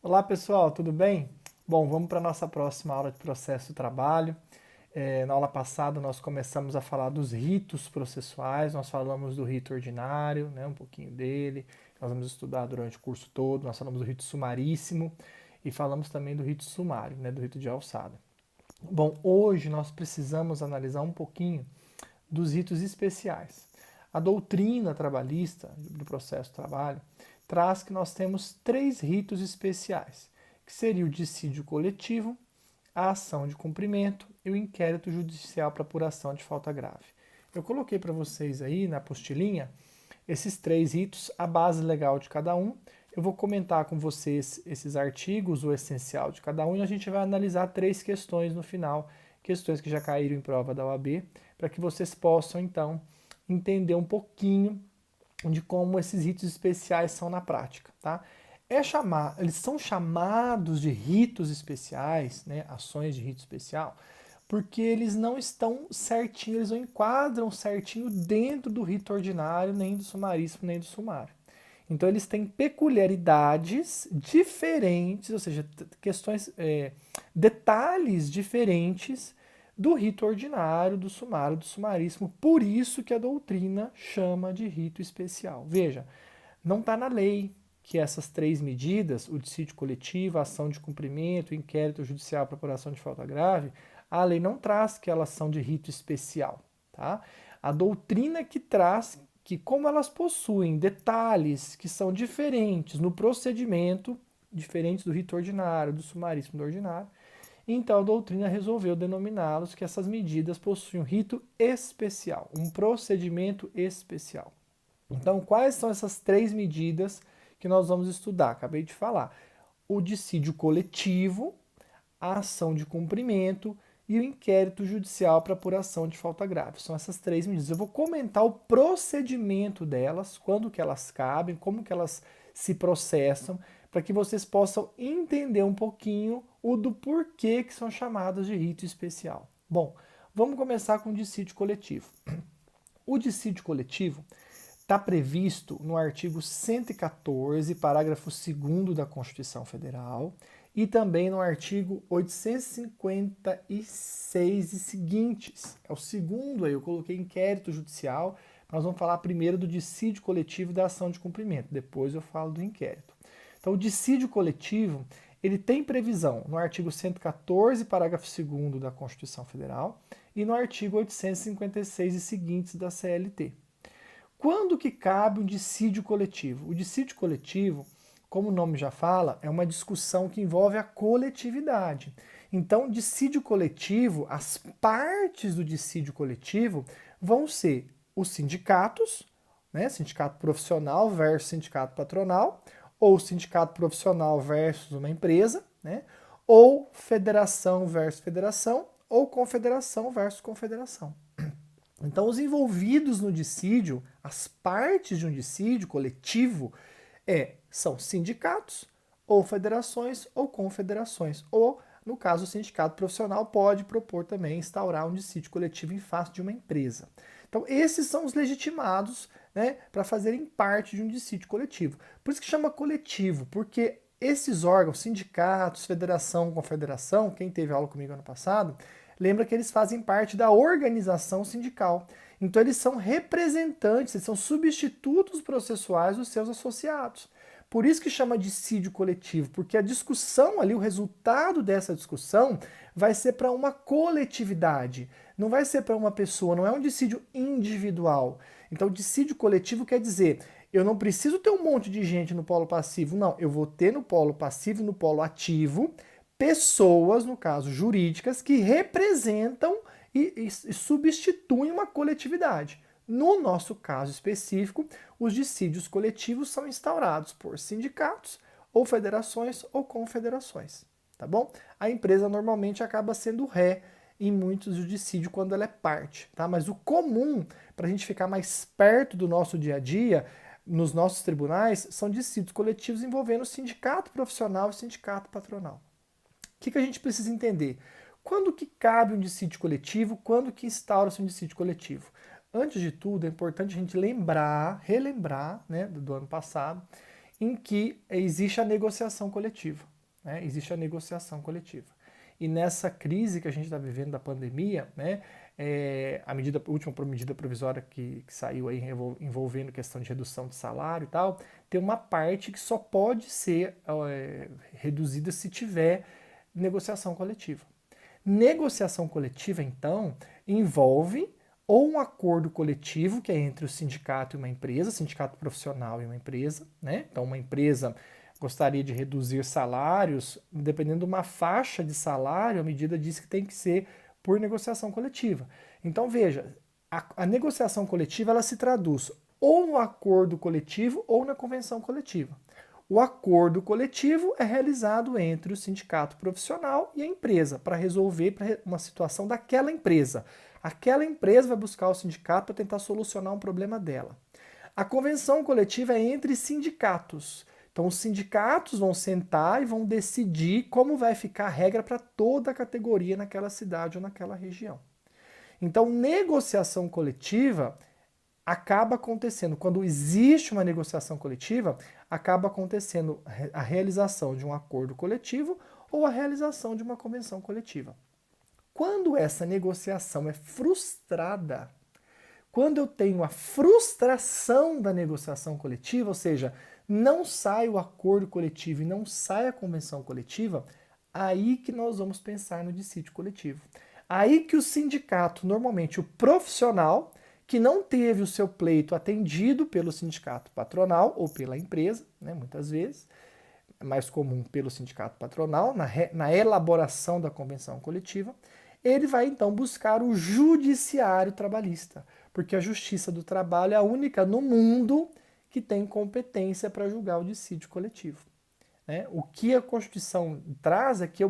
Olá pessoal, tudo bem? Bom, vamos para a nossa próxima aula de processo do trabalho. Na aula passada nós começamos a falar dos ritos processuais, nós falamos do rito ordinário, né, um pouquinho dele, nós vamos estudar durante o curso todo, nós falamos do rito sumaríssimo e falamos também do rito sumário, né, do rito de alçada. Bom, hoje nós precisamos analisar um pouquinho dos ritos especiais. A doutrina trabalhista do processo do trabalho traz que nós temos três ritos especiais, que seria o dissídio coletivo, a ação de cumprimento e o inquérito judicial para apuração de falta grave. Eu coloquei para vocês aí na apostilinha esses três ritos, a base legal de cada um. Eu vou comentar com vocês esses artigos, o essencial de cada um, e a gente vai analisar três questões no final, questões que já caíram em prova da OAB, para que vocês possam, então, entender um pouquinho de como esses ritos especiais são na prática, tá? Eles são chamados de ritos especiais, né, ações de rito especial, porque eles não estão certinho, eles não enquadram certinho dentro do rito ordinário, nem do sumaríssimo, nem do sumário. Então eles têm peculiaridades diferentes, ou seja, questões, detalhes diferentes do rito ordinário, do sumário, do sumaríssimo. Por isso que a doutrina chama de rito especial. Veja, não está na lei que essas três medidas, o dissídio coletivo, a ação de cumprimento, o inquérito judicial para apuração de falta grave, a lei não traz que elas são de rito especial. Tá? A doutrina que traz que, como elas possuem detalhes que são diferentes no procedimento, diferentes do rito ordinário, do sumaríssimo do ordinário, então a doutrina resolveu denominá-los que essas medidas possuem um rito especial, um procedimento especial. Então, quais são essas três medidas que nós vamos estudar? Acabei de falar. O dissídio coletivo, a ação de cumprimento e o inquérito judicial para apuração de falta grave. São essas três medidas. Eu vou comentar o procedimento delas, quando que elas cabem, como que elas se processam, para que vocês possam entender um pouquinho o do porquê que são chamadas de rito especial. Bom, vamos começar com o dissídio coletivo. O dissídio coletivo está previsto no artigo 114, parágrafo 2º da Constituição Federal e também no artigo 856 e seguintes. É o segundo aí, eu coloquei inquérito judicial, nós vamos falar primeiro do dissídio coletivo e da ação de cumprimento, depois eu falo do inquérito. Então, o dissídio coletivo, ele tem previsão no artigo 114, parágrafo 2º da Constituição Federal e no artigo 856 e seguintes da CLT. Quando que cabe um dissídio coletivo? O dissídio coletivo, como o nome já fala, é uma discussão que envolve a coletividade. Então, dissídio coletivo, as partes do dissídio coletivo vão ser os sindicatos, né, sindicato profissional versus sindicato patronal, ou sindicato profissional versus uma empresa, né, ou federação versus federação, ou confederação versus confederação. Então, os envolvidos no dissídio, as partes de um dissídio coletivo, são sindicatos, ou federações, ou confederações. Ou, no caso, o sindicato profissional pode propor também instaurar um dissídio coletivo em face de uma empresa. Então, esses são os legitimados, né, para fazerem parte de um dissídio coletivo. Por isso que chama coletivo, porque esses órgãos, sindicatos, federação, confederação, quem teve aula comigo ano passado, lembra que eles fazem parte da organização sindical. Então eles são representantes, eles são substitutos processuais dos seus associados. Por isso que chama dissídio coletivo, porque a discussão ali, o resultado dessa discussão vai ser para uma coletividade, não vai ser para uma pessoa, não é um dissídio individual. Então dissídio coletivo quer dizer, eu não preciso ter um monte de gente no polo passivo, não, eu vou ter no polo passivo e no polo ativo pessoas, no caso jurídicas, que representam e substituem uma coletividade. No nosso caso específico, os dissídios coletivos são instaurados por sindicatos, ou federações, ou confederações. Tá bom? A empresa normalmente acaba sendo ré em muitos do dissídio quando ela é parte. Tá? Mas o comum, para a gente ficar mais perto do nosso dia a dia, nos nossos tribunais, são dissídios coletivos envolvendo sindicato profissional e sindicato patronal. O que a gente precisa entender? Quando que cabe um dissídio coletivo? Quando que instaura-se um dissídio coletivo? Antes de tudo, é importante a gente relembrar, né, do ano passado, em que existe a negociação coletiva. né, existe a negociação coletiva. E nessa crise que a gente está vivendo da pandemia, né, a última medida provisória que saiu aí envolvendo questão de redução de salário e tal, tem uma parte que só pode ser reduzida se tiver negociação coletiva. Negociação coletiva, então, envolve ou um acordo coletivo, que é entre o sindicato e uma empresa, sindicato profissional e uma empresa, né? Então, uma empresa gostaria de reduzir salários, dependendo de uma faixa de salário, a medida diz que tem que ser por negociação coletiva. Então, veja, a negociação coletiva ela se traduz ou no acordo coletivo ou na convenção coletiva. O acordo coletivo é realizado entre o sindicato profissional e a empresa para resolver uma situação daquela empresa. Aquela empresa vai buscar o sindicato para tentar solucionar um problema dela. A convenção coletiva é entre sindicatos. Então, os sindicatos vão sentar e vão decidir como vai ficar a regra para toda a categoria naquela cidade ou naquela região. Então, negociação coletiva acaba acontecendo, quando existe uma negociação coletiva, acaba acontecendo a realização de um acordo coletivo ou a realização de uma convenção coletiva. Quando essa negociação é frustrada, quando eu tenho a frustração da negociação coletiva, ou seja, não sai o acordo coletivo e não sai a convenção coletiva, aí que nós vamos pensar no dissídio coletivo. Aí que o sindicato, normalmente o profissional, que não teve o seu pleito atendido pelo sindicato patronal ou pela empresa, né, muitas vezes, é mais comum pelo sindicato patronal, na elaboração da convenção coletiva, ele vai então buscar o judiciário trabalhista, porque a Justiça do Trabalho é a única no mundo que tem competência para julgar o dissídio coletivo. Né? O que a Constituição traz é que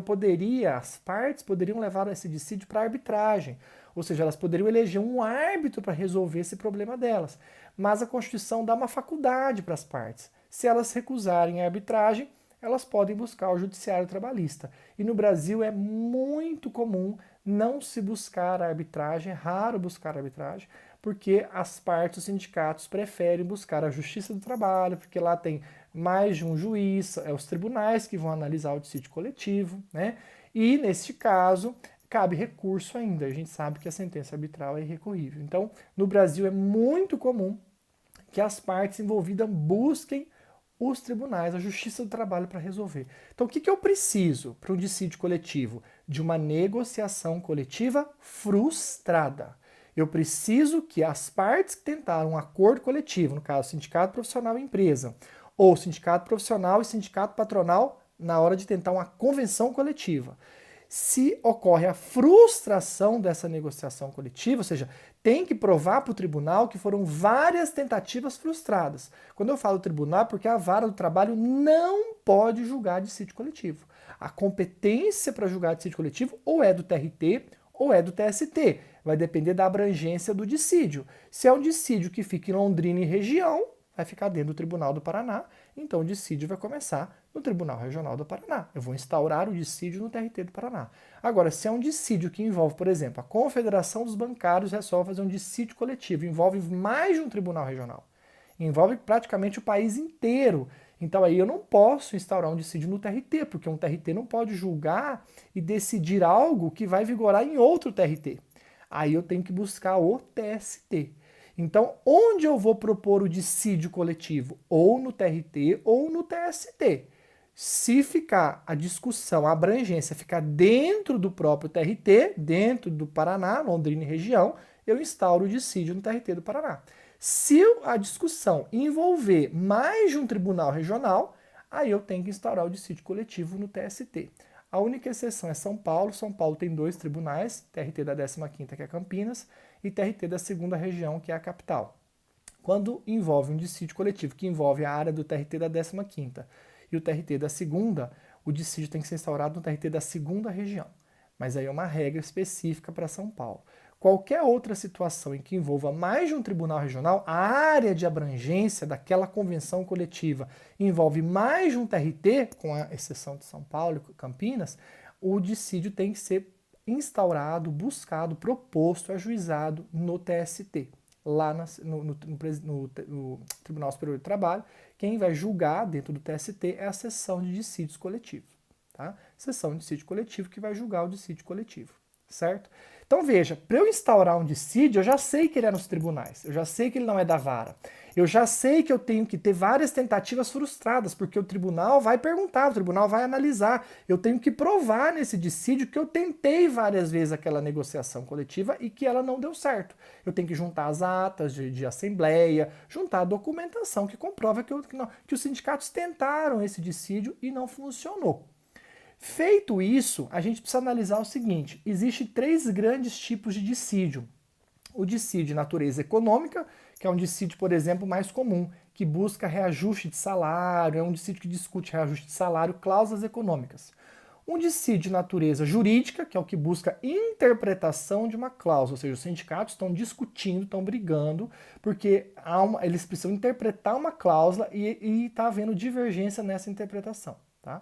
as partes poderiam levar esse dissídio para arbitragem, ou seja, elas poderiam eleger um árbitro para resolver esse problema delas. Mas a Constituição dá uma faculdade para as partes. Se elas recusarem a arbitragem, elas podem buscar o judiciário trabalhista. E no Brasil é muito comum não se buscar a arbitragem, é raro buscar a arbitragem, porque as partes, os sindicatos, preferem buscar a Justiça do Trabalho, porque lá tem mais de um juiz, os tribunais que vão analisar o dissídio coletivo, né? E, neste caso, cabe recurso ainda. A gente sabe que a sentença arbitral é irrecorrível. Então, no Brasil é muito comum que as partes envolvidas busquem os tribunais, a Justiça do Trabalho para resolver. Então, o que eu preciso para um dissídio coletivo? De uma negociação coletiva frustrada. Eu preciso que as partes que tentaram um acordo coletivo, no caso, sindicato profissional e empresa, ou sindicato profissional e sindicato patronal, na hora de tentar uma convenção coletiva, se ocorre a frustração dessa negociação coletiva, ou seja, tem que provar para o tribunal que foram várias tentativas frustradas. Quando eu falo tribunal, é porque a vara do trabalho não pode julgar dissídio coletivo. A competência para julgar dissídio coletivo ou é do TRT ou é do TST. Vai depender da abrangência do dissídio. Se é um dissídio que fica em Londrina e região, vai ficar dentro do Tribunal do Paraná, então o dissídio vai começar no Tribunal Regional do Paraná. Eu vou instaurar o dissídio no TRT do Paraná. Agora, se é um dissídio que envolve, por exemplo, a Confederação dos Bancários resolve fazer um dissídio coletivo, envolve mais de um tribunal regional, envolve praticamente o país inteiro. Então aí eu não posso instaurar um dissídio no TRT, porque um TRT não pode julgar e decidir algo que vai vigorar em outro TRT. Aí eu tenho que buscar o TST. Então, onde eu vou propor o dissídio coletivo? Ou no TRT ou no TST. Se ficar a discussão, a abrangência ficar dentro do próprio TRT, dentro do Paraná, Londrina e região, eu instauro o dissídio no TRT do Paraná. Se a discussão envolver mais de um tribunal regional, aí eu tenho que instaurar o dissídio coletivo no TST. A única exceção é São Paulo. São Paulo tem 2 tribunais, TRT da 15ª, que é Campinas, e TRT da 2ª região, que é a capital. Quando envolve um dissídio coletivo, que envolve a área do TRT da 15ª e o TRT da 2ª, o dissídio tem que ser instaurado no TRT da 2ª região. Mas aí é uma regra específica para São Paulo. Qualquer outra situação em que envolva mais de um tribunal regional, a área de abrangência daquela convenção coletiva envolve mais de um TRT, com a exceção de São Paulo e Campinas, o dissídio tem que ser instaurado, buscado, proposto, ajuizado no TST, lá no Tribunal Superior do Trabalho. Quem vai julgar dentro do TST é a seção de dissídios coletivos. tá? Sessão de dissídio coletivo que vai julgar o dissídio coletivo, certo? Então veja, para eu instaurar um dissídio, eu já sei que ele é nos tribunais, eu já sei que ele não é da vara, eu já sei que eu tenho que ter várias tentativas frustradas, porque o tribunal vai perguntar, o tribunal vai analisar, eu tenho que provar nesse dissídio que eu tentei várias vezes aquela negociação coletiva e que ela não deu certo. Eu tenho que juntar as atas de assembleia, juntar a documentação que comprova que os sindicatos tentaram esse dissídio e não funcionou. Feito isso, a gente precisa analisar o seguinte: existem 3 grandes tipos de dissídio. O dissídio de natureza econômica, que é um dissídio, por exemplo, mais comum, que busca reajuste de salário, é um dissídio que discute reajuste de salário, cláusulas econômicas. Um dissídio de natureza jurídica, que é o que busca interpretação de uma cláusula, ou seja, os sindicatos estão discutindo, estão brigando, porque eles precisam interpretar uma cláusula e está havendo divergência nessa interpretação, tá?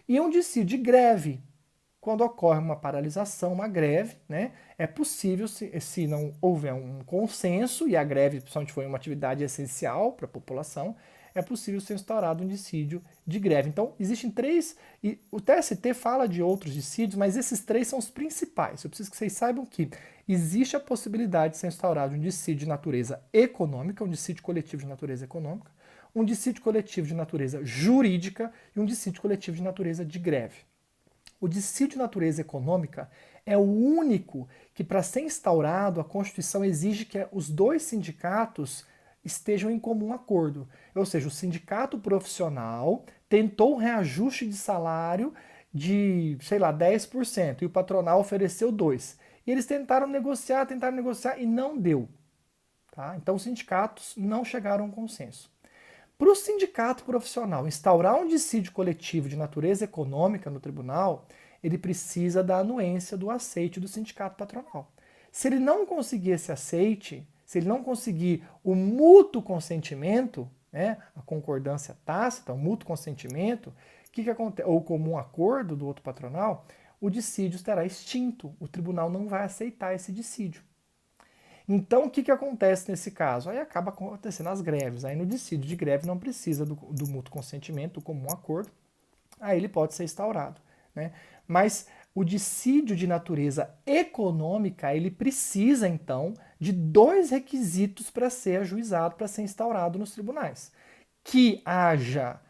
E um dissídio de greve, quando ocorre uma paralisação, uma greve, né, é possível, se não houver um consenso, e a greve, principalmente, foi uma atividade essencial para a população, é possível ser instaurado um dissídio de greve. Então, existem 3, e o TST fala de outros dissídios, mas esses 3 são os principais. Eu preciso que vocês saibam que existe a possibilidade de ser instaurado um dissídio de natureza econômica, um dissídio coletivo de natureza econômica, um dissídio coletivo de natureza jurídica e um dissídio coletivo de natureza de greve. O dissídio de natureza econômica é o único que, para ser instaurado, a Constituição exige que os 2 sindicatos estejam em comum acordo. Ou seja, o sindicato profissional tentou um reajuste de salário de, 10%, e o patronal ofereceu 2%. E eles tentaram negociar e não deu. Tá? Então os sindicatos não chegaram a um consenso. Para o sindicato profissional instaurar um dissídio coletivo de natureza econômica no tribunal, ele precisa da anuência do aceite do sindicato patronal. Se ele não conseguir esse aceite, se ele não conseguir o mútuo consentimento, né, a concordância tácita, o mútuo consentimento, o que acontece? Ou o comum acordo do outro patronal, o dissídio estará extinto. O tribunal não vai aceitar esse dissídio. Então, o que acontece nesse caso? Aí acaba acontecendo as greves. Aí no dissídio de greve não precisa do mútuo consentimento, do comum acordo. Aí ele pode ser instaurado, né? Mas o dissídio de natureza econômica, ele precisa, então, de 2 requisitos para ser ajuizado, para ser instaurado nos tribunais. Que haja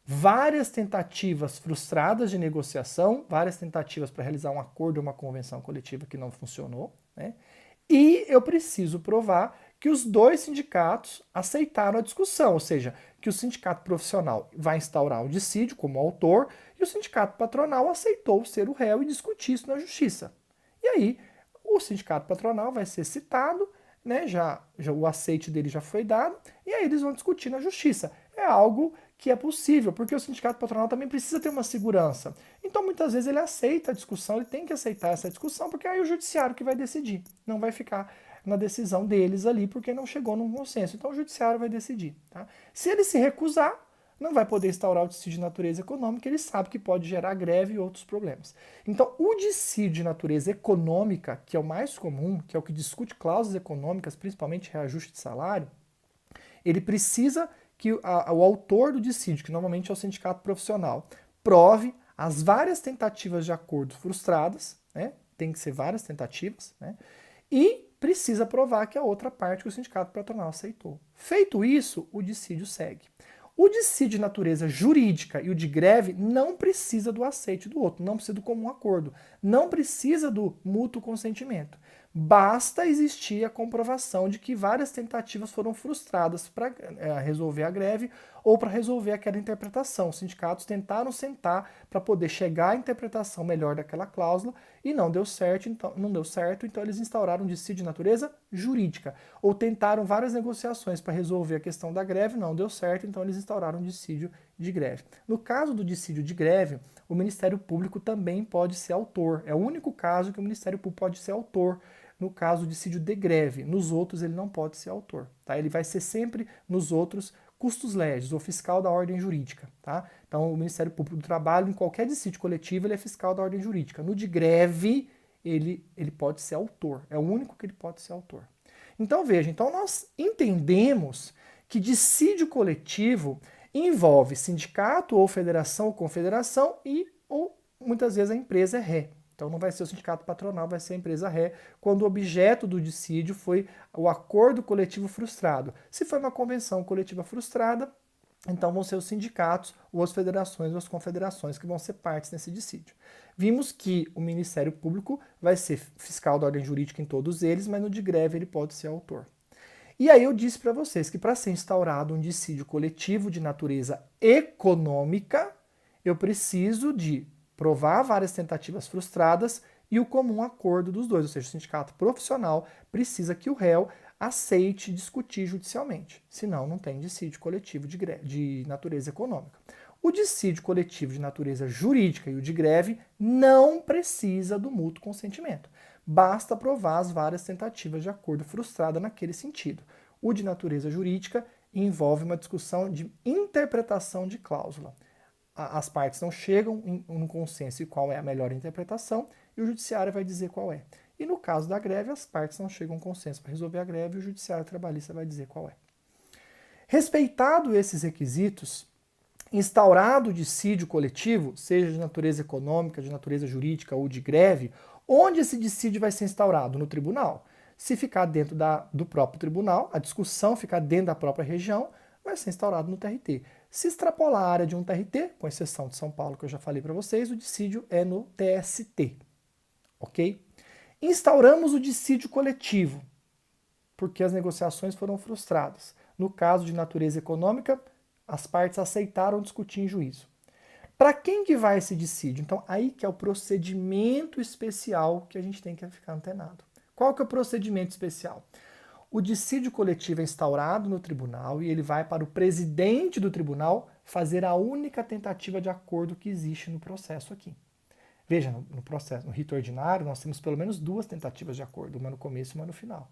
várias tentativas frustradas de negociação, várias tentativas para realizar um acordo ou uma convenção coletiva que não funcionou, né? E eu preciso provar que os 2 sindicatos aceitaram a discussão, ou seja, que o sindicato profissional vai instaurar o dissídio como autor e o sindicato patronal aceitou ser o réu e discutir isso na justiça. E aí, o sindicato patronal vai ser citado, né, já o aceite dele já foi dado, e aí eles vão discutir na justiça. É algo que é possível, porque o sindicato patronal também precisa ter uma segurança. Então, muitas vezes, ele aceita a discussão, ele tem que aceitar essa discussão, porque aí é o judiciário que vai decidir. Não vai ficar na decisão deles ali, porque não chegou num consenso. Então, o judiciário vai decidir. Tá? Se ele se recusar, não vai poder instaurar o dissídio de natureza econômica, ele sabe que pode gerar greve e outros problemas. Então, o dissídio de natureza econômica, que é o mais comum, que é o que discute cláusulas econômicas, principalmente reajuste de salário, ele precisa que o autor do dissídio, que normalmente é o sindicato profissional, prove as várias tentativas de acordo frustradas, né? Tem que ser várias tentativas, né? E precisa provar que a outra parte que o sindicato patronal aceitou. Feito isso, o dissídio segue. O dissídio de natureza jurídica e o de greve não precisa do aceite do outro, não precisa do comum acordo, não precisa do mútuo consentimento. Basta existir a comprovação de que várias tentativas foram frustradas para resolver a greve ou para resolver aquela interpretação. Os sindicatos tentaram sentar para poder chegar à interpretação melhor daquela cláusula e não deu certo, então eles instauraram um dissídio de natureza jurídica. Ou tentaram várias negociações para resolver a questão da greve, não deu certo, então eles instauraram um dissídio de greve. No caso do dissídio de greve, o Ministério Público também pode ser autor. É o único caso que o Ministério Público pode ser autor. No caso do dissídio de greve, nos outros ele não pode ser autor. Tá? Ele vai ser sempre, nos outros, custos legis, ou fiscal da ordem jurídica. Tá? Então, o Ministério Público do Trabalho, em qualquer dissídio coletivo, ele é fiscal da ordem jurídica. No de greve, ele pode ser autor. É o único que ele pode ser autor. Então, veja, nós entendemos que dissídio coletivo envolve sindicato ou federação ou confederação e ou muitas vezes a empresa é ré. Então não vai ser o sindicato patronal, vai ser a empresa ré, quando o objeto do dissídio foi o acordo coletivo frustrado. Se foi uma convenção coletiva frustrada, então vão ser os sindicatos, ou as federações, ou as confederações que vão ser partes nesse dissídio. Vimos que o Ministério Público vai ser fiscal da ordem jurídica em todos eles, mas no de greve ele pode ser autor. E aí eu disse para vocês que para ser instaurado um dissídio coletivo de natureza econômica, eu preciso de provar várias tentativas frustradas e o comum acordo dos dois, ou seja, o sindicato profissional precisa que o réu aceite discutir judicialmente, senão não tem dissídio coletivo de natureza econômica. O dissídio coletivo de natureza jurídica e o de greve não precisa do mútuo consentimento. Basta provar as várias tentativas de acordo frustrada naquele sentido. O de natureza jurídica envolve uma discussão de interpretação de cláusula. As partes não chegam em um consenso em qual é a melhor interpretação e o judiciário vai dizer qual é. E no caso da greve, as partes não chegam a um consenso para resolver a greve e o judiciário trabalhista vai dizer qual é. Respeitado esses requisitos, instaurado o dissídio coletivo, seja de natureza econômica, de natureza jurídica ou de greve, onde esse dissídio vai ser instaurado? No tribunal. Se ficar dentro do próprio tribunal, a discussão ficar dentro da própria região, vai ser instaurado no TRT. Se extrapolar a área de um TRT, com exceção de São Paulo, que eu já falei para vocês, o dissídio é no TST. Ok? Instauramos o dissídio coletivo, porque as negociações foram frustradas. No caso de natureza econômica, as partes aceitaram discutir em juízo. Para quem que vai esse dissídio? Então, aí que é o procedimento especial que a gente tem que ficar antenado. Qual que é o procedimento especial? O dissídio coletivo é instaurado no tribunal e ele vai para o presidente do tribunal fazer a única tentativa de acordo que existe no processo aqui. Veja, no processo, no rito ordinário, nós temos pelo menos 2 tentativas de acordo, uma no começo e uma no final.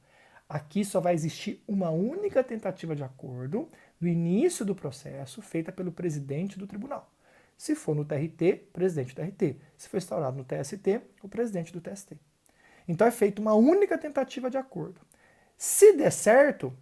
Aqui só vai existir uma única tentativa de acordo no início do processo, feita pelo presidente do tribunal. Se for no TRT, presidente do TRT. Se for instaurado no TST, o presidente do TST. Então é feita uma única tentativa de acordo. Se der certo,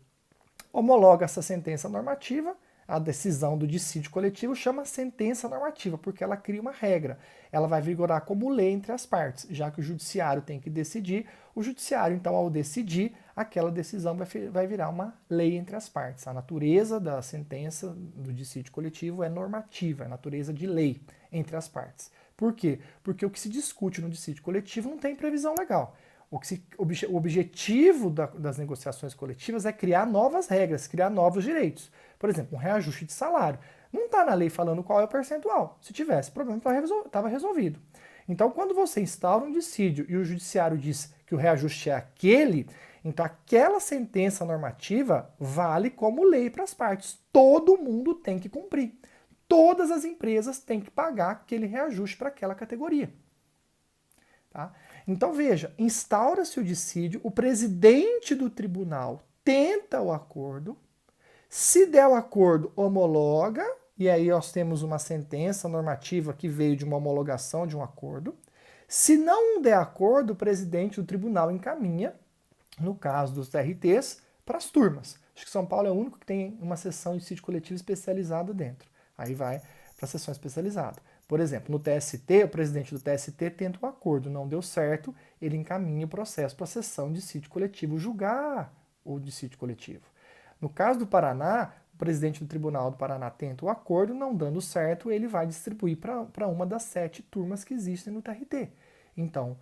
homologa essa sentença normativa, a decisão do dissídio coletivo chama sentença normativa, porque ela cria uma regra. Ela vai vigorar como lei entre as partes, já que o judiciário tem que decidir. O judiciário, então, ao decidir, aquela decisão vai virar uma lei entre as partes. A natureza da sentença do dissídio coletivo é normativa, é natureza de lei entre as partes. Por quê? Porque o que se discute no dissídio coletivo não tem previsão legal. O objetivo das negociações coletivas é criar novas regras, criar novos direitos. Por exemplo, um reajuste de salário. Não está na lei falando qual é o percentual. Se tivesse, o problema estava resolvido. Então, quando você instaura um dissídio e o judiciário diz que o reajuste é aquele, então aquela sentença normativa vale como lei para as partes. Todo mundo tem que cumprir. Todas as empresas têm que pagar aquele reajuste para aquela categoria. Tá? Então veja, instaura-se o dissídio, o presidente do tribunal tenta o acordo, se der o acordo, homologa, e aí nós temos uma sentença normativa que veio de uma homologação de um acordo. Se não der acordo, o presidente do tribunal encaminha, no caso dos TRTs, para as turmas. Acho que São Paulo é o único que tem uma seção de dissídio coletivo especializada dentro. Aí vai para a seção especializada. Por exemplo, no TST, o presidente do TST tenta um acordo, não deu certo, ele encaminha o processo para a sessão de dissídio coletivo, julgar o dissídio coletivo. No caso do Paraná, o presidente do Tribunal do Paraná tenta o acordo, não dando certo, ele vai distribuir para uma das 7 turmas que existem no TRT. Então,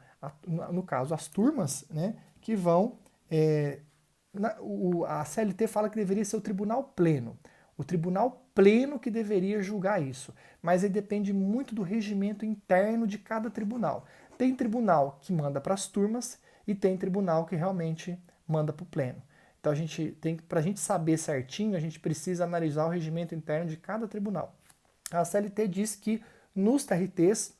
no caso, as turmas, né, que vão... a CLT fala que deveria ser o tribunal pleno. O tribunal pleno que deveria julgar isso. Mas aí depende muito do regimento interno de cada tribunal. Tem tribunal que manda para as turmas e tem tribunal que realmente manda para o pleno. Então para a gente saber certinho, a gente precisa analisar o regimento interno de cada tribunal. A CLT diz que nos TRTs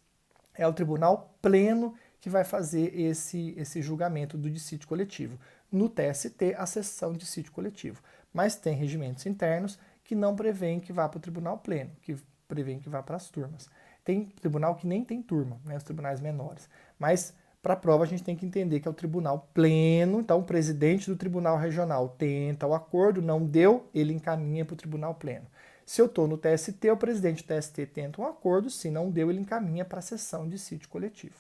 é o tribunal pleno que vai fazer esse julgamento do dissídio coletivo. No TST, a sessão de dissídio coletivo. Mas tem regimentos internos que não prevêem que vá para o tribunal pleno, que prevêem que vá para as turmas. Tem tribunal que nem tem turma, né, os tribunais menores. Mas, para a prova, a gente tem que entender que é o tribunal pleno, então o presidente do tribunal regional tenta o acordo, não deu, ele encaminha para o tribunal pleno. Se eu estou no TST, o presidente do TST tenta um acordo, se não deu, ele encaminha para a sessão de dissídio coletivo.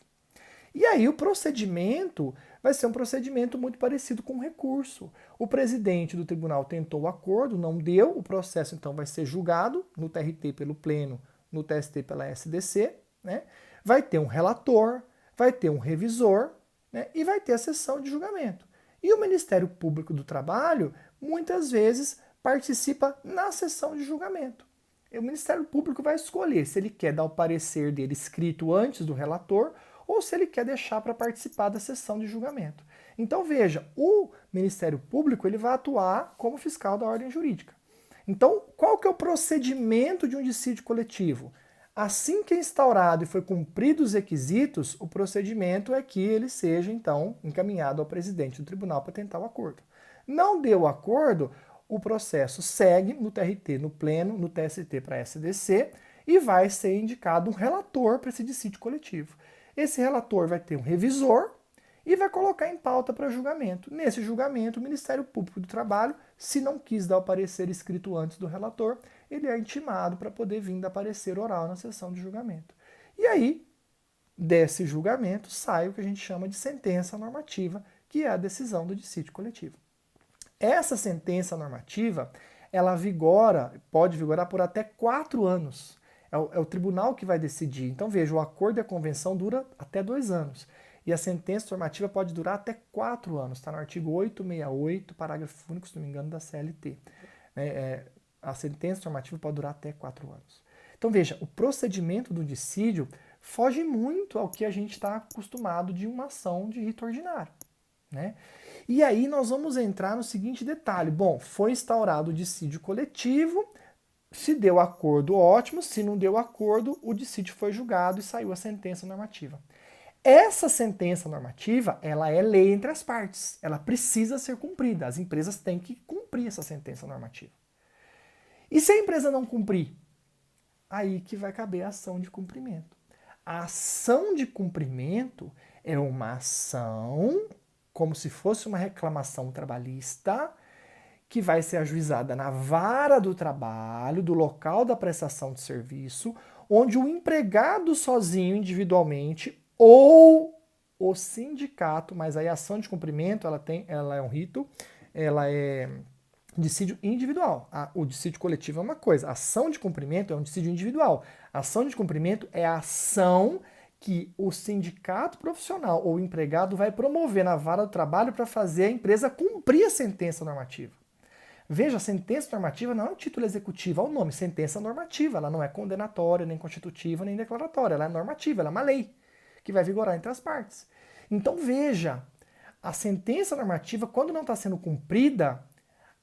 E aí o procedimento vai ser um procedimento muito parecido com o recurso. O presidente do tribunal tentou o acordo, não deu, o processo então vai ser julgado no TRT pelo Pleno, no TST pela SDC, né? Vai ter um relator, vai ter um revisor, né? E vai ter a sessão de julgamento. E o Ministério Público do Trabalho, muitas vezes, participa na sessão de julgamento. E o Ministério Público vai escolher se ele quer dar o parecer dele escrito antes do relator ou se ele quer deixar para participar da sessão de julgamento. Então veja, o Ministério Público ele vai atuar como fiscal da ordem jurídica. Então, qual que é o procedimento de um dissídio coletivo? Assim que é instaurado e foi cumprido os requisitos, o procedimento é que ele seja, então, encaminhado ao presidente do tribunal para tentar o acordo. Não deu o acordo, o processo segue no TRT, no Pleno, no TST para a SDC e vai ser indicado um relator para esse dissídio coletivo. Esse relator vai ter um revisor e vai colocar em pauta para julgamento. Nesse julgamento, o Ministério Público do Trabalho, se não quis dar o parecer escrito antes do relator, ele é intimado para poder vir dar parecer oral na sessão de julgamento. E aí, desse julgamento, sai o que a gente chama de sentença normativa, que é a decisão do dissídio coletivo. Essa sentença normativa, ela pode vigorar por até 4 anos. É o tribunal que vai decidir. Então, veja, o acordo e a convenção dura até 2 anos. E a sentença normativa pode durar até 4 anos. Está no artigo 868, parágrafo único, se não me engano, da CLT. A sentença normativa pode durar até 4 anos. Então, veja, o procedimento do dissídio foge muito ao que a gente está acostumado de uma ação de rito ordinário, né? E aí nós vamos entrar no seguinte detalhe. Bom, foi instaurado o dissídio coletivo, se deu acordo, ótimo. Se não deu acordo, o dissídio foi julgado e saiu a sentença normativa. Essa sentença normativa, ela é lei entre as partes. Ela precisa ser cumprida. As empresas têm que cumprir essa sentença normativa. E se a empresa não cumprir? Aí que vai caber a ação de cumprimento. A ação de cumprimento é uma ação, como se fosse uma reclamação trabalhista, que vai ser ajuizada na vara do trabalho, do local da prestação de serviço, onde o empregado sozinho, individualmente, ou o sindicato, mas aí a ação de cumprimento, ela é um rito, ela é dissídio individual. O dissídio coletivo é uma coisa, a ação de cumprimento é um dissídio individual. A ação de cumprimento é a ação que o sindicato profissional ou o empregado vai promover na vara do trabalho para fazer a empresa cumprir a sentença normativa. Veja, a sentença normativa não é um título executivo, é o nome, sentença normativa. Ela não é condenatória, nem constitutiva, nem declaratória. Ela é normativa, ela é uma lei que vai vigorar entre as partes. Então veja, a sentença normativa, quando não está sendo cumprida,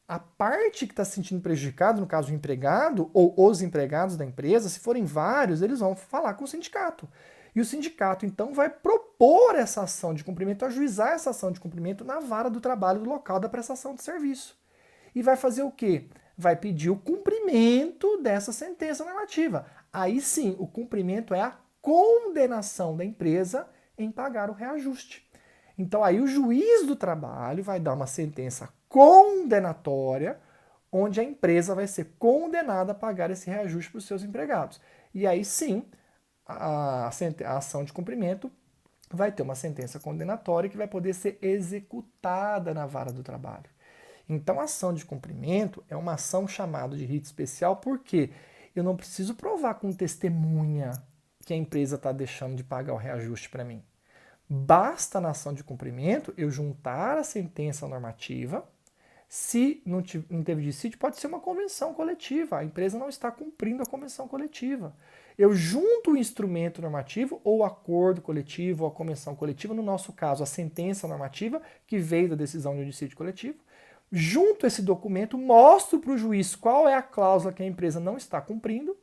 a parte que está se sentindo prejudicada, no caso o empregado ou os empregados da empresa, se forem vários, eles vão falar com o sindicato. E o sindicato, então, vai propor essa ação de cumprimento, ajuizar essa ação de cumprimento na vara do trabalho do local da prestação de serviço. E vai fazer o quê? Vai pedir o cumprimento dessa sentença normativa. Aí sim, o cumprimento é a condenação da empresa em pagar o reajuste. Então aí o juiz do trabalho vai dar uma sentença condenatória, onde a empresa vai ser condenada a pagar esse reajuste para os seus empregados. E aí sim, a ação de cumprimento vai ter uma sentença condenatória que vai poder ser executada na vara do trabalho. Então, a ação de cumprimento é uma ação chamada de rito especial porque eu não preciso provar com testemunha que a empresa está deixando de pagar o reajuste para mim. Basta na ação de cumprimento eu juntar a sentença normativa. Se não teve dissídio, pode ser uma convenção coletiva. A empresa não está cumprindo a convenção coletiva. Eu junto o instrumento normativo, ou o acordo coletivo, ou a convenção coletiva, no nosso caso, a sentença normativa, que veio da decisão de um dissídio coletivo, junto esse documento, mostro para o juiz qual é a cláusula que a empresa não está cumprindo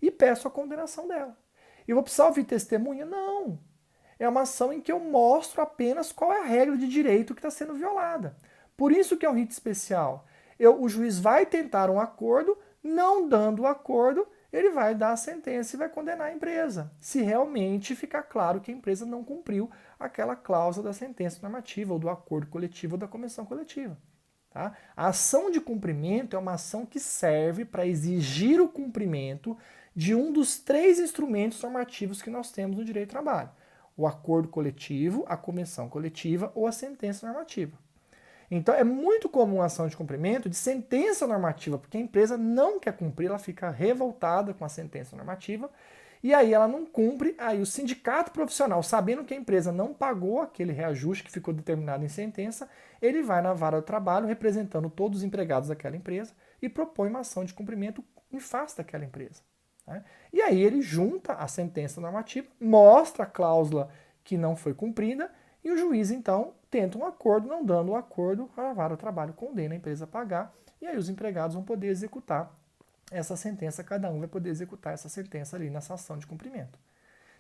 e peço a condenação dela. Eu vou precisar ouvir testemunha? Não. É uma ação em que eu mostro apenas qual é a regra de direito que está sendo violada. Por isso que é um rito especial. O juiz vai tentar um acordo, não dando o acordo, ele vai dar a sentença e vai condenar a empresa, se realmente ficar claro que a empresa não cumpriu aquela cláusula da sentença normativa, ou do acordo coletivo, ou da convenção coletiva. Tá? A ação de cumprimento é uma ação que serve para exigir o cumprimento de um dos 3 instrumentos normativos que nós temos no direito do trabalho: o acordo coletivo, a convenção coletiva ou a sentença normativa. Então é muito comum a ação de cumprimento de sentença normativa, porque a empresa não quer cumprir, ela fica revoltada com a sentença normativa, e aí ela não cumpre, aí o sindicato profissional, sabendo que a empresa não pagou aquele reajuste que ficou determinado em sentença, ele vai na vara do trabalho representando todos os empregados daquela empresa e propõe uma ação de cumprimento em face daquela empresa. Né? E aí ele junta a sentença normativa, mostra a cláusula que não foi cumprida e o juiz então tenta um acordo, não dando o acordo, a vara do trabalho condena a empresa a pagar e aí os empregados vão poder executar essa sentença, cada um vai poder executar essa sentença ali nessa ação de cumprimento.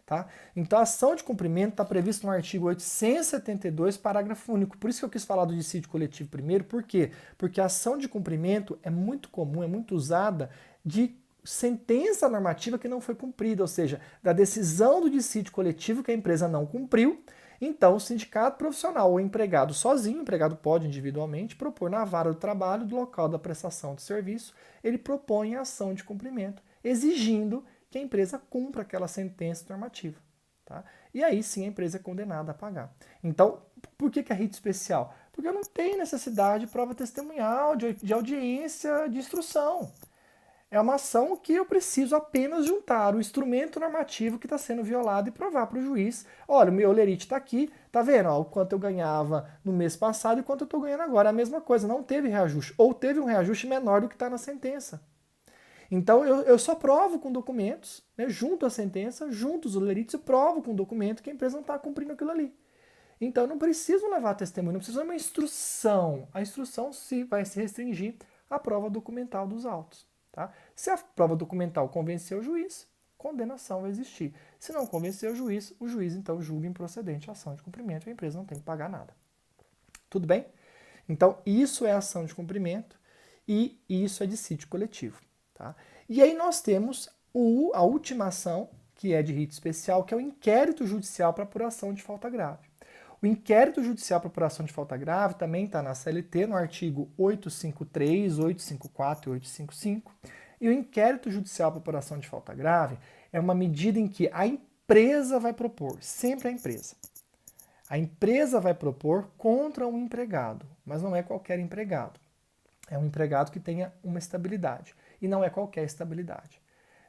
Tá? Então a ação de cumprimento está prevista no artigo 872, parágrafo único. Por isso que eu quis falar do dissídio coletivo primeiro. Por quê? Porque a ação de cumprimento é muito comum, é muito usada de sentença normativa que não foi cumprida, ou seja, da decisão do dissídio coletivo que a empresa não cumpriu. Então, o sindicato profissional ou o empregado sozinho, o empregado pode individualmente propor na vara do trabalho do local da prestação de serviço, ele propõe a ação de cumprimento, exigindo que a empresa cumpra aquela sentença normativa. Tá? E aí sim a empresa é condenada a pagar. Então, por que é rito especial? Porque eu não tenho necessidade de prova testemunhal, de audiência, de instrução. É uma ação que eu preciso apenas juntar o instrumento normativo que está sendo violado e provar para o juiz: olha, o meu olerite está aqui, tá vendo ó, o quanto eu ganhava no mês passado e quanto eu estou ganhando agora. É a mesma coisa, não teve reajuste, ou teve um reajuste menor do que está na sentença. Então eu só provo com documentos, né, junto à sentença, junto os olerites, eu provo com documento que a empresa não está cumprindo aquilo ali. Então eu não preciso levar testemunho, não preciso de uma instrução. A instrução vai se restringir à prova documental dos autos. Tá? Se a prova documental convencer o juiz, condenação vai existir. Se não convencer o juiz então julga improcedente a ação de cumprimento e a empresa não tem que pagar nada. Tudo bem? Então isso é ação de cumprimento e isso é dissídio coletivo. Tá? E aí nós temos a última ação, que é de rito especial, que é o inquérito judicial para apuração de falta grave. O inquérito judicial para apuração de falta grave também está na CLT, no artigo 853, 854 e 855. E o inquérito judicial para apuração de falta grave é uma medida em que a empresa vai propor, sempre a empresa. A empresa vai propor contra um empregado, mas não é qualquer empregado. É um empregado que tenha uma estabilidade. E não é qualquer estabilidade.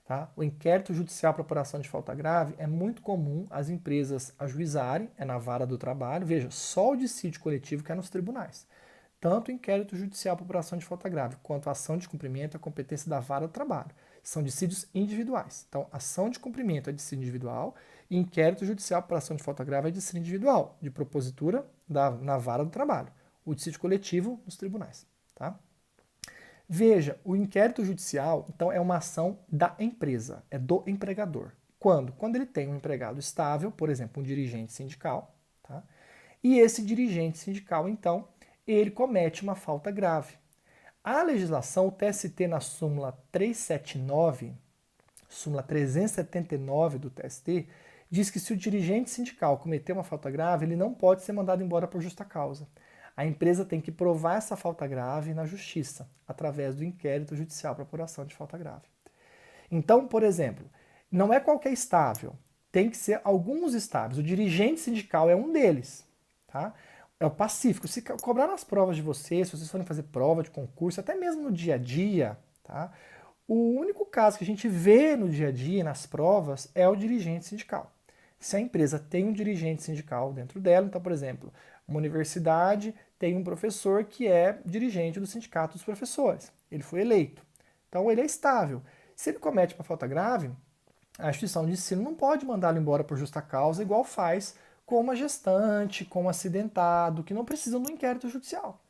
Tá? O inquérito judicial para apuração de falta grave é muito comum as empresas ajuizarem, é na vara do trabalho. Veja, só o dissídio coletivo que é nos tribunais. Tanto o inquérito judicial para apuração de falta grave quanto a ação de cumprimento é competência da vara do trabalho. São dissídios individuais. Então, ação de cumprimento é dissídio individual e inquérito judicial para apuração de falta grave é dissídio individual, de propositura na vara do trabalho. O dissídio coletivo nos tribunais. Tá? Veja, o inquérito judicial, então, é uma ação da empresa, é do empregador. Quando? Quando ele tem um empregado estável, por exemplo, um dirigente sindical, tá? E esse dirigente sindical, então, ele comete uma falta grave. A legislação, o TST na súmula 379, súmula 379 do TST, diz que se o dirigente sindical cometer uma falta grave, ele não pode ser mandado embora por justa causa. A empresa tem que provar essa falta grave na justiça, através do inquérito judicial para apuração de falta grave. Então, por exemplo, não é qualquer estável, tem que ser alguns estáveis. O dirigente sindical é um deles, tá? É o pacífico. Se cobrar nas provas de vocês, se vocês forem fazer prova de concurso, até mesmo no dia a dia, tá? O único caso que a gente vê no dia a dia, nas provas, é o dirigente sindical. Se a empresa tem um dirigente sindical dentro dela, então, por exemplo, uma universidade tem um professor que é dirigente do sindicato dos professores. Ele foi eleito. Então, ele é estável. Se ele comete uma falta grave, a instituição de ensino não pode mandá-lo embora por justa causa, igual faz com uma gestante, com um acidentado, que não precisam do inquérito judicial.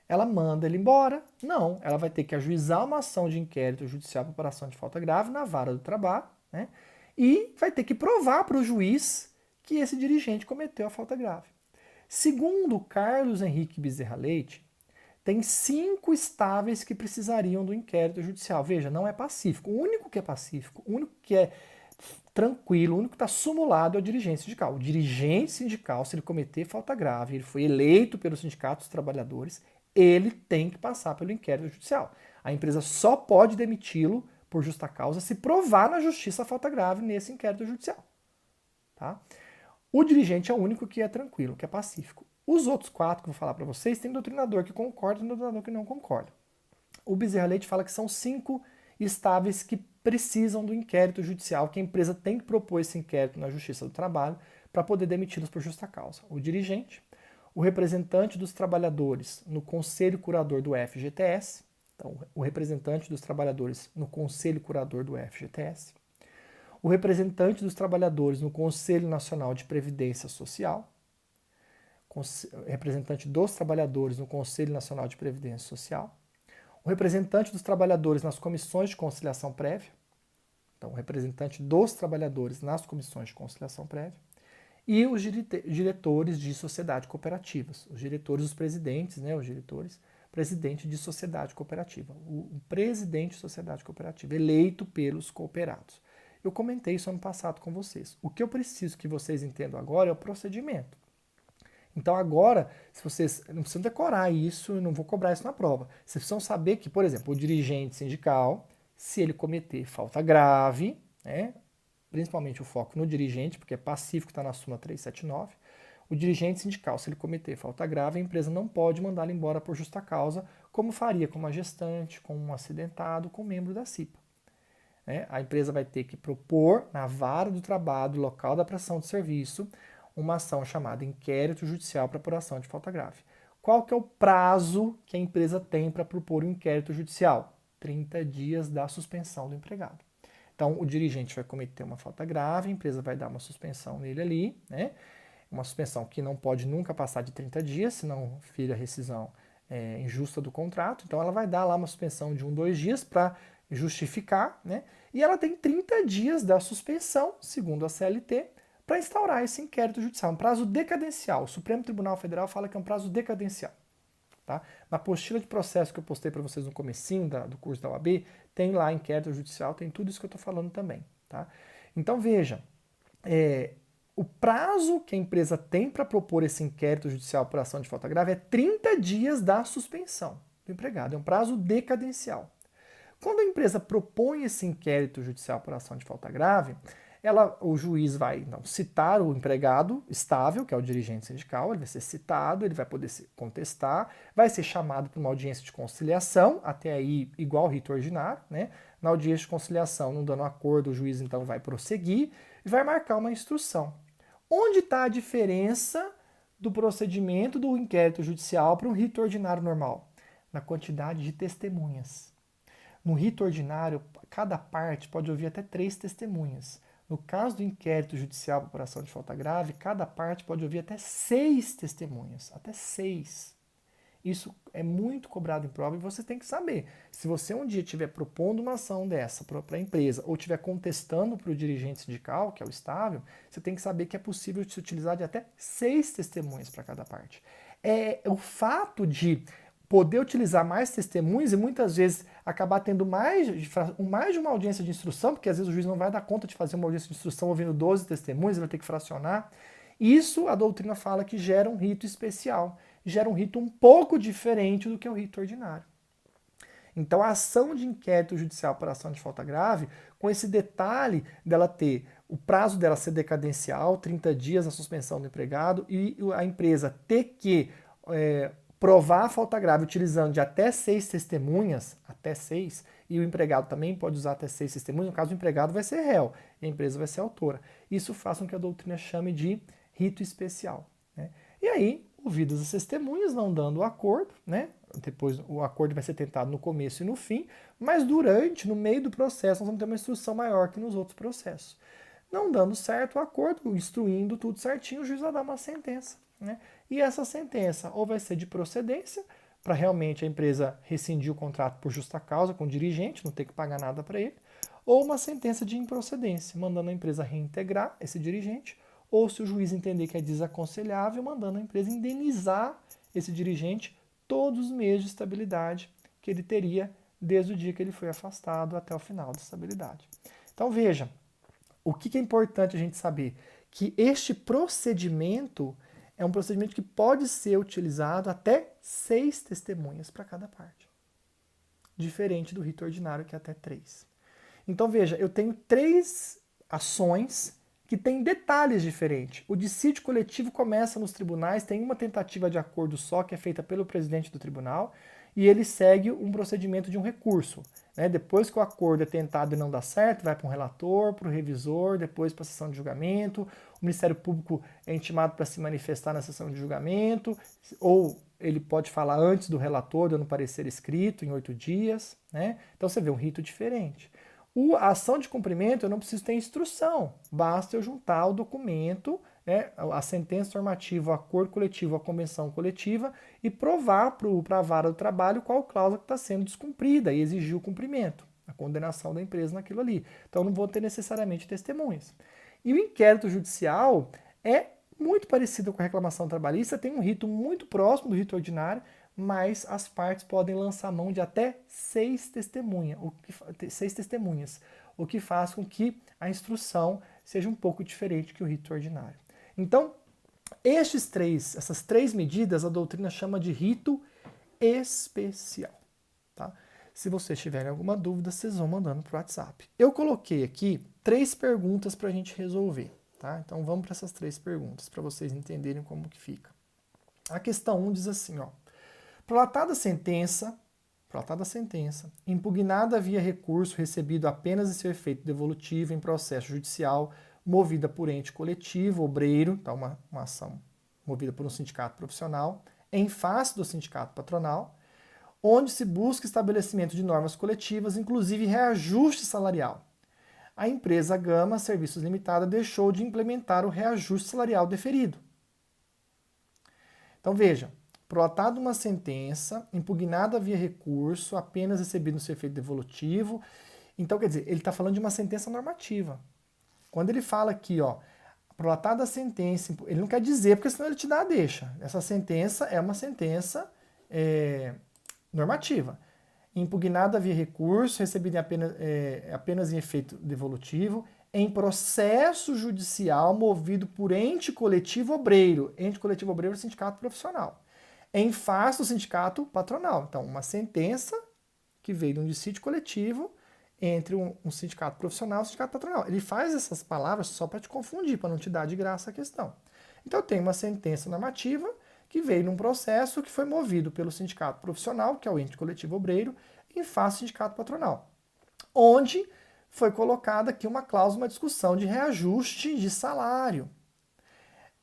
Ela manda ele embora? Não. Ela vai ter que ajuizar uma ação de inquérito judicial para apuração de falta grave na vara do trabalho, né? E vai ter que provar para o juiz que esse dirigente cometeu a falta grave. Segundo Carlos Henrique Bezerra Leite, tem 5 estáveis que precisariam do inquérito judicial. Veja, não é pacífico. O único que é pacífico, o único que é tranquilo, o único que está sumulado é o dirigente sindical. O dirigente sindical, se ele cometer falta grave, ele foi eleito pelo sindicato dos trabalhadores, ele tem que passar pelo inquérito judicial. A empresa só pode demiti-lo por justa causa se provar na justiça a falta grave nesse inquérito judicial. Tá? O dirigente é o único que é tranquilo, que é pacífico. Os outros 4 que eu vou falar para vocês, tem doutrinador que concorda e doutrinador que não concorda. O Bezerra Leite fala que são 5 estáveis que precisam do inquérito judicial, que a empresa tem que propor esse inquérito na Justiça do Trabalho para poder demiti-los por justa causa. O dirigente, o representante dos trabalhadores no Conselho Curador do FGTS, então o representante dos trabalhadores no Conselho Curador do FGTS, o representante dos trabalhadores no Conselho Nacional de Previdência Social, representante dos trabalhadores no Conselho Nacional de Previdência Social, o representante dos trabalhadores nas comissões de conciliação prévia, então o representante dos trabalhadores nas comissões de conciliação prévia, e os diretores de sociedade cooperativas, os diretores, os presidentes, né, os diretores, presidente de sociedade cooperativa, o presidente de sociedade cooperativa, eleito pelos cooperados. Eu comentei isso ano passado com vocês. O que eu preciso que vocês entendam agora é o procedimento. Então agora, se vocês não precisam decorar isso, eu não vou cobrar isso na prova. Vocês precisam saber que, por exemplo, o dirigente sindical, se ele cometer falta grave, né, principalmente o foco no dirigente, porque é pacífico, está na súmula 379, o dirigente sindical, se ele cometer falta grave, a empresa não pode mandá-lo embora por justa causa, como faria com uma gestante, com um acidentado, com um membro da CIPA. A empresa vai ter que propor na vara do trabalho, local da prestação de serviço, uma ação chamada inquérito judicial para apuração de falta grave. Qual que é o prazo que a empresa tem para propor o inquérito judicial? 30 dias da suspensão do empregado. Então, o dirigente vai cometer uma falta grave, a empresa vai dar uma suspensão nele ali, né? Uma suspensão que não pode nunca passar de 30 dias, senão vira rescisão injusta do contrato. Então, ela vai dar lá uma suspensão de 1, 2 dias para justificar, né? E ela tem 30 dias da suspensão, segundo a CLT, para instaurar esse inquérito judicial, um prazo decadencial. O Supremo Tribunal Federal fala que é um prazo decadencial. Tá? Na apostila de processo que eu postei para vocês no comecinho do curso da OAB, tem lá inquérito judicial, tem tudo isso que eu estou falando também. Tá? Então veja, o prazo que a empresa tem para propor esse inquérito judicial por ação de falta grave é 30 dias da suspensão do empregado, é um prazo decadencial. Quando a empresa propõe esse inquérito judicial por ação de falta grave, o juiz vai então, citar o empregado estável, que é o dirigente sindical, ele vai ser citado, ele vai poder contestar, vai ser chamado para uma audiência de conciliação, até aí igual ao rito ordinário, né? Na audiência de conciliação, não dando acordo, o juiz então vai prosseguir e vai marcar uma instrução. Onde está a diferença do procedimento do inquérito judicial para um rito ordinário normal? Na quantidade de testemunhas. No rito ordinário, cada parte pode ouvir até 3 testemunhas. No caso do inquérito judicial por apuração de falta grave, cada parte pode ouvir até 6 testemunhas. Até 6. Isso é muito cobrado em prova e você tem que saber. Se você um dia estiver propondo uma ação dessa para a empresa ou estiver contestando para o dirigente sindical, que é o estável, você tem que saber que é possível se utilizar de até 6 testemunhas para cada parte. O fato de poder utilizar mais testemunhas e muitas vezes acabar tendo mais de uma audiência de instrução, porque às vezes o juiz não vai dar conta de fazer uma audiência de instrução ouvindo 12 testemunhas, ele vai ter que fracionar. Isso a doutrina fala que gera um rito especial, gera um rito um pouco diferente do que o rito ordinário. Então a ação de inquérito judicial por ação de falta grave, com esse detalhe dela ter o prazo dela ser decadencial, 30 dias a suspensão do empregado, e a empresa ter que provar a falta grave utilizando de até 6 testemunhas, até 6, e o empregado também pode usar até 6 testemunhas, no caso o empregado vai ser réu e a empresa vai ser autora. Isso faz com que a doutrina chame de rito especial. Né? E aí, ouvidas as testemunhas, não dando o acordo, né? Depois o acordo vai ser tentado no começo e no fim, mas no meio do processo, nós vamos ter uma instrução maior que nos outros processos. Não dando certo o acordo, instruindo tudo certinho, o juiz vai dar uma sentença. Né? E essa sentença ou vai ser de procedência, para realmente a empresa rescindir o contrato por justa causa com o dirigente, não ter que pagar nada para ele, ou uma sentença de improcedência, mandando a empresa reintegrar esse dirigente, ou se o juiz entender que é desaconselhável, mandando a empresa indenizar esse dirigente todos os meses de estabilidade que ele teria desde o dia que ele foi afastado até o final da estabilidade. Então veja, o que é importante a gente saber? Que este procedimento é um procedimento que pode ser utilizado até 6 testemunhas para cada parte. Diferente do rito ordinário, que é até 3. Então, veja, eu tenho 3 ações que têm detalhes diferentes. O dissídio coletivo começa nos tribunais, tem uma tentativa de acordo só, que é feita pelo presidente do tribunal, e ele segue um procedimento de um recurso. Né? Depois que o acordo é tentado e não dá certo, vai para um relator, para o revisor, depois para a sessão de julgamento. O Ministério Público é intimado para se manifestar na sessão de julgamento, ou ele pode falar antes do relator, dando parecer escrito em 8 dias. Né? Então você vê um rito diferente. A ação de cumprimento, eu não preciso ter instrução, basta eu juntar o documento, né, a sentença normativa, o acordo coletivo, a convenção coletiva, e provar para a vara do trabalho qual cláusula que está sendo descumprida e exigir o cumprimento, a condenação da empresa naquilo ali. Então não vou ter necessariamente testemunhas. E o inquérito judicial é muito parecido com a reclamação trabalhista, tem um rito muito próximo do rito ordinário, mas as partes podem lançar mão de até 6 testemunhas, o que faz com que a instrução seja um pouco diferente que o rito ordinário. Então, essas três medidas a doutrina chama de rito especial. Tá? Se vocês tiverem alguma dúvida, vocês vão mandando para o WhatsApp. Eu coloquei aqui 3 perguntas para a gente resolver. Tá? Então vamos para essas 3 perguntas, para vocês entenderem como que fica. A questão 1 diz assim, ó. Prolatada a sentença, impugnada via recurso recebido apenas em seu efeito devolutivo em processo judicial, movida por ente coletivo, obreiro, tá, uma ação movida por um sindicato profissional, em face do sindicato patronal, onde se busca estabelecimento de normas coletivas, inclusive reajuste salarial. A empresa Gama Serviços Limitada deixou de implementar o reajuste salarial deferido. Então veja, prolatada uma sentença, impugnada via recurso, apenas recebido no seu efeito devolutivo. Então, quer dizer, ele está falando de uma sentença normativa. Quando ele fala aqui, ó, prolatada a sentença, ele não quer dizer, porque senão ele te dá a deixa. Essa sentença é uma sentença normativa. Impugnada via recurso, recebida apenas em efeito devolutivo, em processo judicial movido por ente coletivo obreiro. Ente coletivo obreiro é o sindicato profissional. Em face do sindicato patronal. Então, uma sentença que veio de um dissídio coletivo entre um sindicato profissional e um sindicato patronal. Ele faz essas palavras só para te confundir, para não te dar de graça a questão. Então, tem uma sentença normativa que veio num processo que foi movido pelo sindicato profissional, que é o ente coletivo obreiro, em face do sindicato patronal, onde foi colocada aqui uma cláusula, uma discussão de reajuste de salário.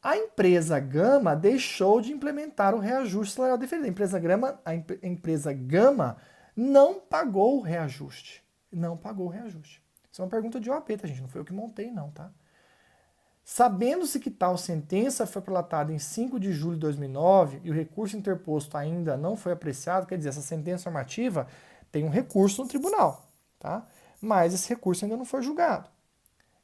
A empresa Gama deixou de implementar o reajuste salarial deferido. A empresa Gama não pagou o reajuste. Não pagou o reajuste. Isso é uma pergunta de OAB, tá, gente? Não foi eu que montei, não, tá? Sabendo-se que tal sentença foi prolatada em 5 de julho de 2009 e o recurso interposto ainda não foi apreciado, quer dizer, essa sentença normativa tem um recurso no tribunal, tá? Mas esse recurso ainda não foi julgado.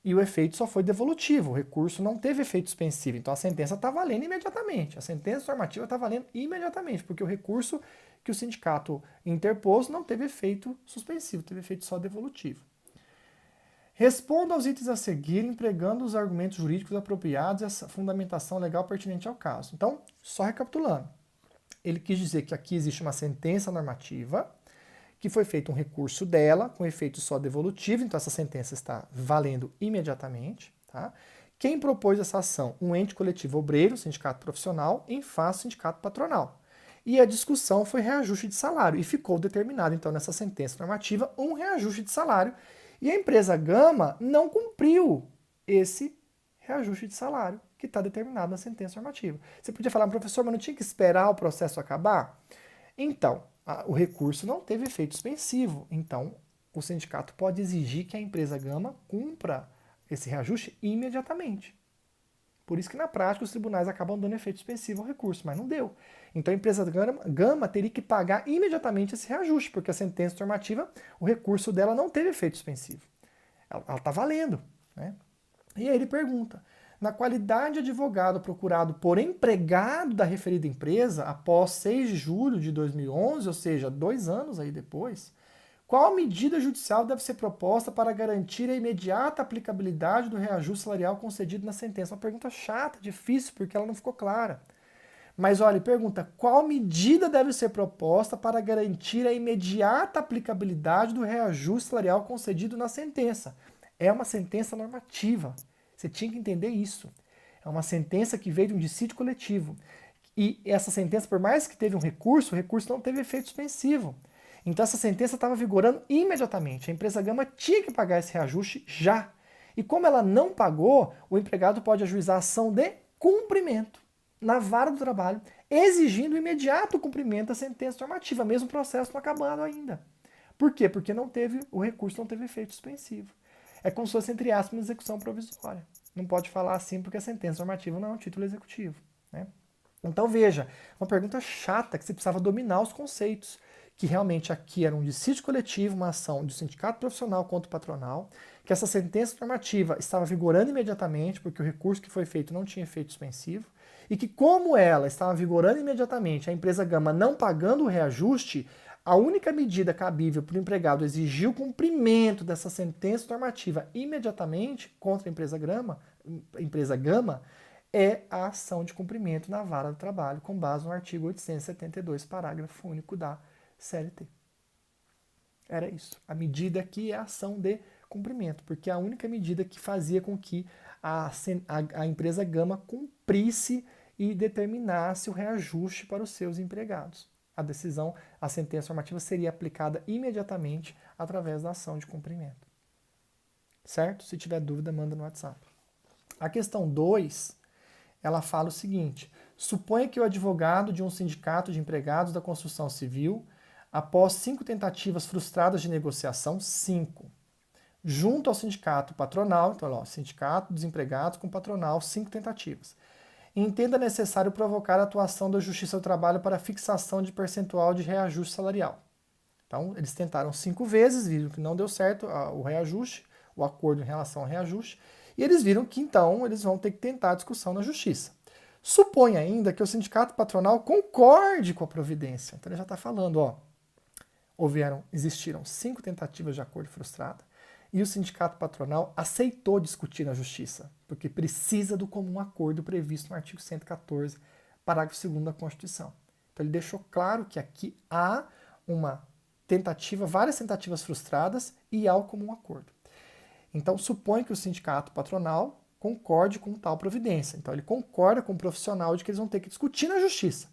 E o efeito só foi devolutivo, o recurso não teve efeito suspensivo. Então a sentença está valendo imediatamente. A sentença normativa está valendo imediatamente, porque o recurso que o sindicato interpôs não teve efeito suspensivo, teve efeito só devolutivo. Responda aos itens a seguir, empregando os argumentos jurídicos apropriados e a fundamentação legal pertinente ao caso. Então, só recapitulando. Ele quis dizer que aqui existe uma sentença normativa, que foi feito um recurso dela, com efeito só devolutivo, então essa sentença está valendo imediatamente. Tá? Quem propôs essa ação? Um ente coletivo obreiro, sindicato profissional, em face do sindicato patronal. E a discussão foi reajuste de salário, e ficou determinado, então, nessa sentença normativa, um reajuste de salário, e a empresa Gama não cumpriu esse reajuste de salário que está determinado na sentença normativa. Você podia falar, professor, mas não tinha que esperar o processo acabar? Então, o recurso não teve efeito suspensivo. Então, o sindicato pode exigir que a empresa Gama cumpra esse reajuste imediatamente. Por isso que, na prática, os tribunais acabam dando efeito suspensivo ao recurso, mas não deu. Então, a empresa Gama teria que pagar imediatamente esse reajuste, porque a sentença normativa, o recurso dela não teve efeito suspensivo. Ela está valendo. Né? E aí ele pergunta, na qualidade de advogado procurado por empregado da referida empresa, após 6 de julho de 2011, ou seja, 2 anos aí depois, Qual medida judicial deve ser proposta para garantir a imediata aplicabilidade do reajuste salarial concedido na sentença? Uma pergunta chata, difícil, porque ela não ficou clara. Mas olha, pergunta, qual medida deve ser proposta para garantir a imediata aplicabilidade do reajuste salarial concedido na sentença? É uma sentença normativa. Você tinha que entender isso. É uma sentença que veio de um dissídio coletivo. E essa sentença, por mais que teve um recurso, o recurso não teve efeito suspensivo. Então essa sentença estava vigorando imediatamente. A empresa Gama tinha que pagar esse reajuste já. E como ela não pagou, o empregado pode ajuizar a ação de cumprimento na vara do trabalho, exigindo o imediato cumprimento da sentença normativa, mesmo o processo não acabado ainda. Por quê? Porque o recurso não teve efeito suspensivo. É como se fosse, entre aspas, uma execução provisória. Não pode falar assim porque a sentença normativa não é um título executivo, né? Então veja, uma pergunta chata que você precisava dominar os conceitos, que realmente aqui era um dissídio coletivo, uma ação de sindicato profissional contra o patronal, que essa sentença normativa estava vigorando imediatamente, porque o recurso que foi feito não tinha efeito suspensivo, e que como ela estava vigorando imediatamente, a empresa Gama não pagando o reajuste, a única medida cabível para o empregado exigir o cumprimento dessa sentença normativa imediatamente contra a empresa Gama é a ação de cumprimento na vara do trabalho, com base no artigo 872, parágrafo único da CLT. Era isso. A medida aqui é a ação de cumprimento, porque é a única medida que fazia com que a empresa Gama cumprisse e determinasse o reajuste para os seus empregados. A sentença normativa seria aplicada imediatamente através da ação de cumprimento. Certo? Se tiver dúvida, manda no WhatsApp. A questão 2, ela fala o seguinte: suponha que o advogado de um sindicato de empregados da construção civil, após 5 tentativas frustradas de negociação, 5, junto ao sindicato patronal, então, sindicato dos empregados com patronal, 5 tentativas, entenda necessário provocar a atuação da Justiça do Trabalho para fixação de percentual de reajuste salarial. Então, eles tentaram 5 vezes, viram que não deu certo o reajuste, o acordo em relação ao reajuste, e eles viram que, então, eles vão ter que tentar a discussão na Justiça. Supõe ainda que o sindicato patronal concorde com a providência. Então, ele já está falando, existiram 5 tentativas de acordo frustrada, e o sindicato patronal aceitou discutir na Justiça, porque precisa do comum acordo previsto no artigo 114, parágrafo 2º da Constituição. Então ele deixou claro que aqui há várias tentativas frustradas e há o comum acordo. Então supõe que o sindicato patronal concorde com tal providência. Então ele concorda com o profissional de que eles vão ter que discutir na Justiça.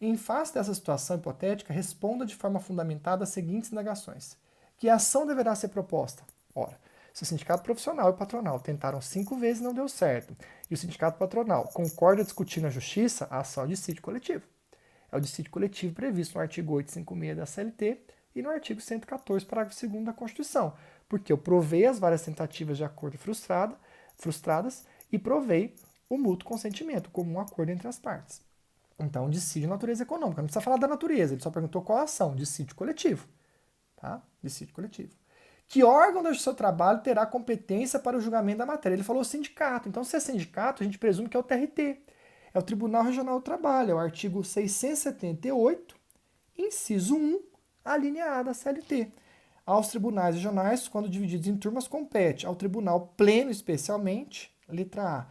Em face dessa situação hipotética, responda de forma fundamentada as seguintes indagações. Que ação deverá ser proposta? Ora, se o sindicato profissional e patronal tentaram 5 vezes e não deu certo, e o sindicato patronal concorda discutir na Justiça, a ação é o dissídio coletivo. É o dissídio coletivo previsto no artigo 856 da CLT e no artigo 114, parágrafo 2º da Constituição, porque eu provei as várias tentativas de acordo frustradas e provei o mútuo consentimento, como um acordo entre as partes. Então, dissídio de natureza econômica. Não precisa falar da natureza, ele só perguntou qual a ação. Dissídio coletivo. Tá? Dissídio coletivo. Que órgão do seu trabalho terá competência para o julgamento da matéria? Ele falou sindicato. Então, se é sindicato, a gente presume que é o TRT. É o Tribunal Regional do Trabalho. É o artigo 678, inciso 1, a linha A da CLT. Aos tribunais regionais, quando divididos em turmas, compete ao Tribunal Pleno, especialmente, letra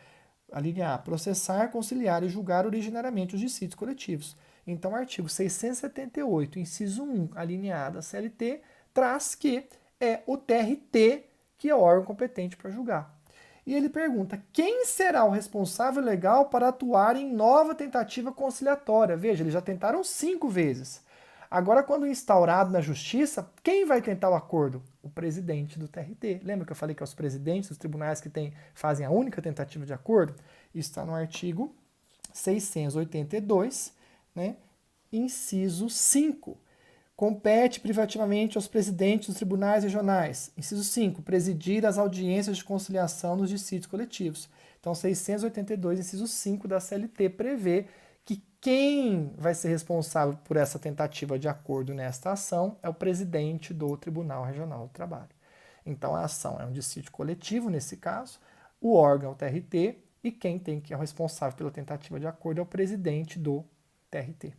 a linha A, processar, conciliar e julgar originariamente os dissídios coletivos. Então, o artigo 678, inciso 1, a linha A da CLT, traz que é o TRT que é o órgão competente para julgar. E ele pergunta, quem será o responsável legal para atuar em nova tentativa conciliatória? Veja, eles já tentaram 5 vezes. Agora, quando instaurado na Justiça, quem vai tentar o acordo? O presidente do TRT. Lembra que eu falei que é os presidentes dos tribunais que fazem a única tentativa de acordo? Isso está no artigo 682, né, inciso 5. Compete privativamente aos presidentes dos tribunais regionais. Inciso 5. Presidir as audiências de conciliação nos dissídios coletivos. Então, 682, inciso 5 da CLT prevê que quem vai ser responsável por essa tentativa de acordo nesta ação é o presidente do Tribunal Regional do Trabalho. Então, a ação é um dissídio coletivo, nesse caso, o órgão é o TRT e quem é o responsável pela tentativa de acordo é o presidente do TRT.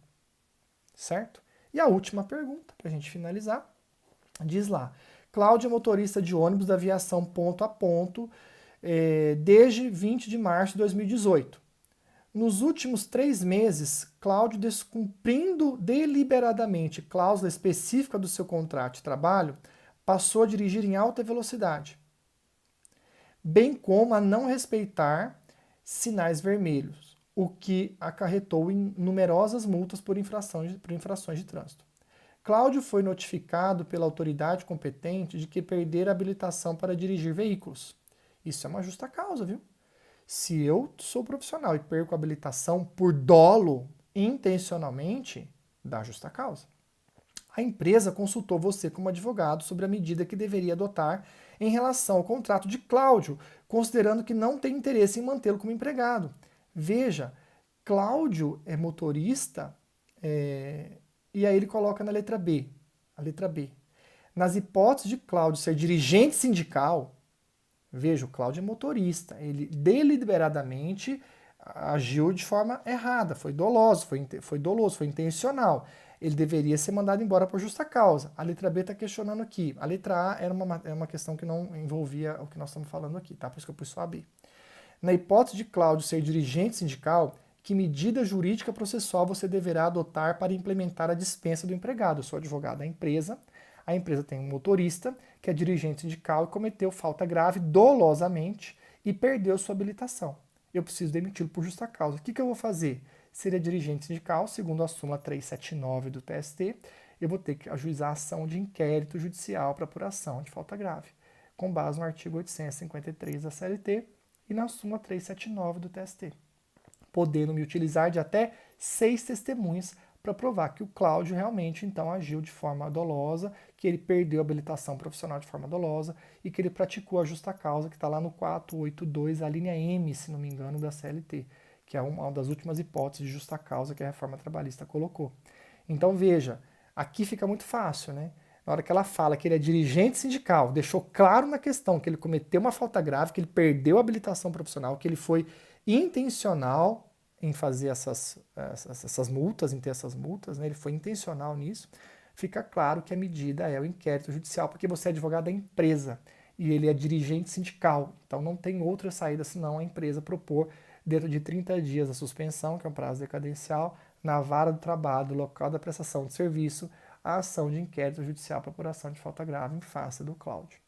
Certo? E a última pergunta, para a gente finalizar, Diz lá, Cláudio é motorista de ônibus da aviação ponto a ponto desde 20 de março de 2018. Nos últimos 3 meses, Cláudio, descumprindo deliberadamente cláusula específica do seu contrato de trabalho, passou a dirigir em alta velocidade, bem como a não respeitar sinais vermelhos, o que acarretou em numerosas multas por infrações de trânsito. Cláudio foi notificado pela autoridade competente de que perdera a habilitação para dirigir veículos. Isso é uma justa causa, viu? Se eu sou profissional e perco a habilitação por dolo, intencionalmente, dá justa causa. A empresa consultou você como advogado sobre a medida que deveria adotar em relação ao contrato de Cláudio, considerando que não tem interesse em mantê-lo como empregado. Veja, Cláudio é motorista, e aí ele coloca na letra B, a letra B. Nas hipóteses de Cláudio ser dirigente sindical, veja, o Cláudio é motorista, ele deliberadamente agiu de forma errada, foi doloso, foi intencional. Ele deveria ser mandado embora por justa causa. A letra B está questionando aqui. A letra A era uma questão que não envolvia o que nós estamos falando aqui, tá? Por isso que eu pus só a B. Na hipótese de Cláudio ser dirigente sindical, que medida jurídica processual você deverá adotar para implementar a dispensa do empregado? Eu sou advogado da empresa, a empresa tem um motorista que é dirigente sindical e cometeu falta grave dolosamente e perdeu sua habilitação. Eu preciso demiti-lo por justa causa. O que eu vou fazer? Se ele é dirigente sindical, segundo a súmula 379 do TST, eu vou ter que ajuizar a ação de inquérito judicial para apuração de falta grave, com base no artigo 853 da CLT e na súmula 379 do TST, podendo me utilizar de até 6 testemunhas para provar que o Cláudio realmente então agiu de forma dolosa, que ele perdeu a habilitação profissional de forma dolosa e que ele praticou a justa causa que está lá no 482, a linha M, se não me engano, da CLT, que é uma das últimas hipóteses de justa causa que a reforma trabalhista colocou. Então veja, aqui fica muito fácil, né? Na hora que ela fala que ele é dirigente sindical, deixou claro na questão que ele cometeu uma falta grave, que ele perdeu a habilitação profissional, que ele foi intencional em fazer essas multas, em ter essas multas, né? Ele foi intencional nisso. Fica claro que a medida é o inquérito judicial, porque você é advogado da empresa e ele é dirigente sindical. Então não tem outra saída senão a empresa propor, dentro de 30 dias, a suspensão, que é um prazo decadencial, na vara do trabalho, do local da prestação de serviço, a ação de inquérito judicial para apuração de falta grave em face do Cláudio.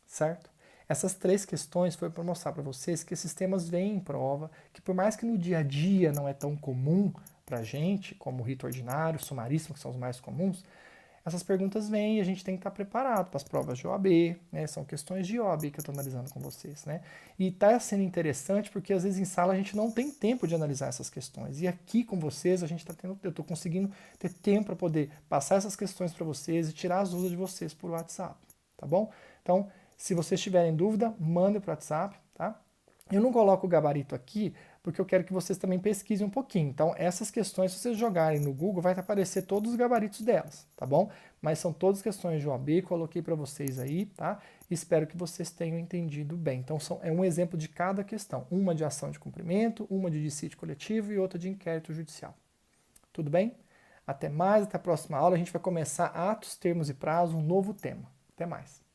Certo? Essas 3 questões foi para mostrar para vocês que esses temas vêm em prova, que por mais que no dia a dia não é tão comum para a gente, como o rito ordinário, sumaríssimo, que são os mais comuns, essas perguntas vêm e a gente tem que estar preparado para as provas de OAB, né? São questões de OAB que eu estou analisando com vocês, né? E está sendo interessante porque às vezes em sala a gente não tem tempo de analisar essas questões. E aqui com vocês eu estou conseguindo ter tempo para poder passar essas questões para vocês e tirar as dúvidas de vocês por WhatsApp, tá bom? Então, se vocês tiverem dúvida, mandem para o WhatsApp, tá? Eu não coloco o gabarito aqui porque eu quero que vocês também pesquisem um pouquinho. Então, essas questões, se vocês jogarem no Google, vai aparecer todos os gabaritos delas, tá bom? Mas são todas questões de OAB, coloquei para vocês aí, tá? Espero que vocês tenham entendido bem. Então, é um exemplo de cada questão. Uma de ação de cumprimento, uma de dissídio coletivo e outra de inquérito judicial. Tudo bem? Até mais, até a próxima aula. A gente vai começar atos, termos e prazo, um novo tema. Até mais.